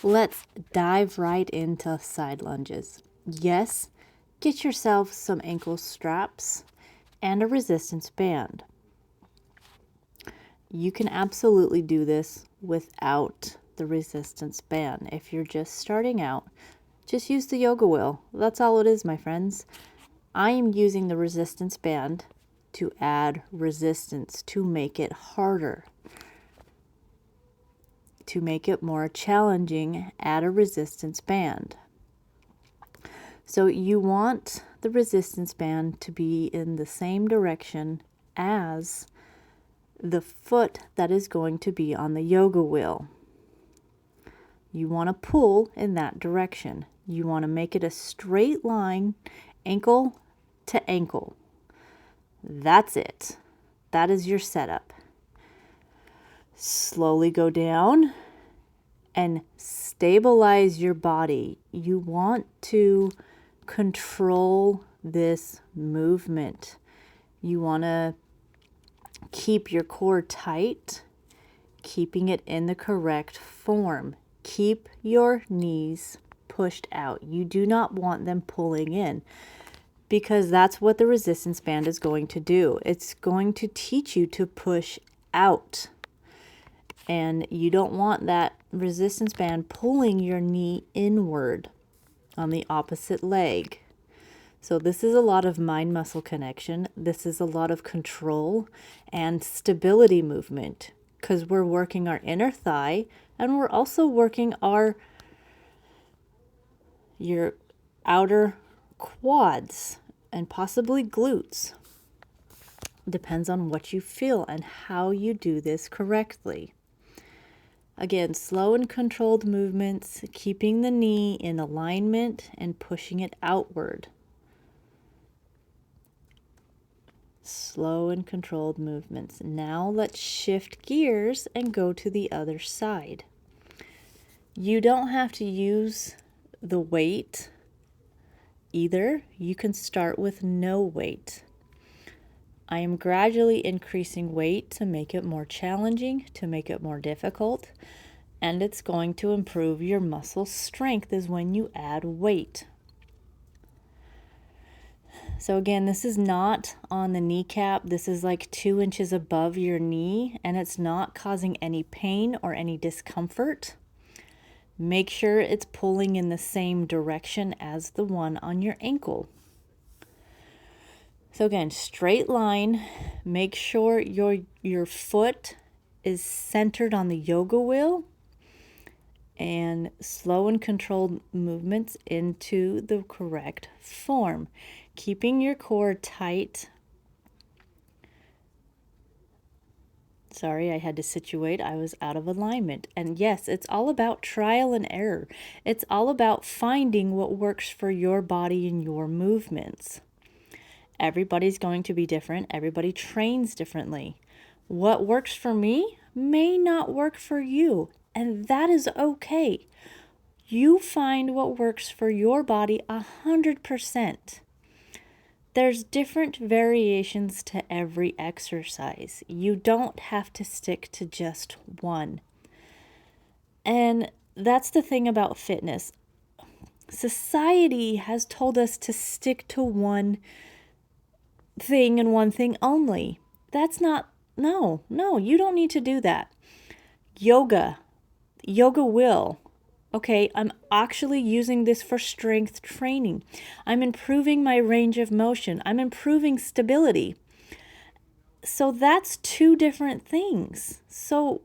Let's dive right into side lunges. Yes, get yourself some ankle straps and a resistance band. You can absolutely do this without the resistance band. If you're just starting out, just use the yoga wheel. That's all it is, my friends. I am using the resistance band to add resistance, to make it harder, to make it more challenging. Add a resistance band. So you want the resistance band to be in the same direction as the foot that is going to be on the yoga wheel. You want to pull in that direction. You want to make it a straight line, ankle to ankle. That's it. That is your setup. Slowly go down and stabilize your body. You want to control this movement. You want to keep your core tight, keeping it in the correct form. Keep your knees pushed out. You do not want them pulling in, because that's what the resistance band is going to do. It's going to teach you to push out. And you don't want that resistance band pulling your knee inward on the opposite leg. So this is a lot of mind-muscle connection. This is a lot of control and stability movement, because we're working our inner thigh and we're also working your outer quads and possibly glutes. Depends on what you feel and how you do this correctly. Again, slow and controlled movements, keeping the knee in alignment and pushing it outward. Slow and controlled movements. Now let's shift gears and go to the other side. You don't have to use the weight either. You can start with no weight. I am gradually increasing weight to make it more challenging, to make it more difficult, and it's going to improve your muscle strength is when you add weight. So again, this is not on the kneecap. This is like 2 inches above your knee, and it's not causing any pain or any discomfort. Make sure it's pulling in the same direction as the one on your ankle. So again, straight line. Make sure your foot is centered on the yoga wheel, and slow and controlled movements into the correct form. Keeping your core tight. Sorry, I had to situate. I was out of alignment. And yes, it's all about trial and error. It's all about finding what works for your body and your movements. Everybody's going to be different. Everybody trains differently. What works for me may not work for you, and that is okay. You find what works for your body 100%. There's different variations to every exercise. You don't have to stick to just one. And that's the thing about fitness. Society has told us to stick to one thing and one thing only. That's not, no, you don't need to do that. Yoga will. Okay, I'm actually using this for strength training. I'm improving my range of motion. I'm improving stability. So that's 2 different things. So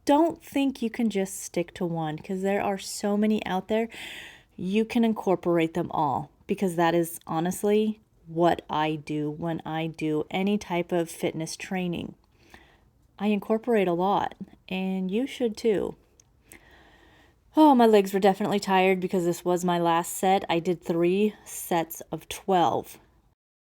don't think you can just stick to one, because there are so many out there. You can incorporate them all, because that is honestly what I do when I do any type of fitness training. I incorporate a lot, and you should too. Oh, my legs were definitely tired because this was my last set. I did 3 sets of 12.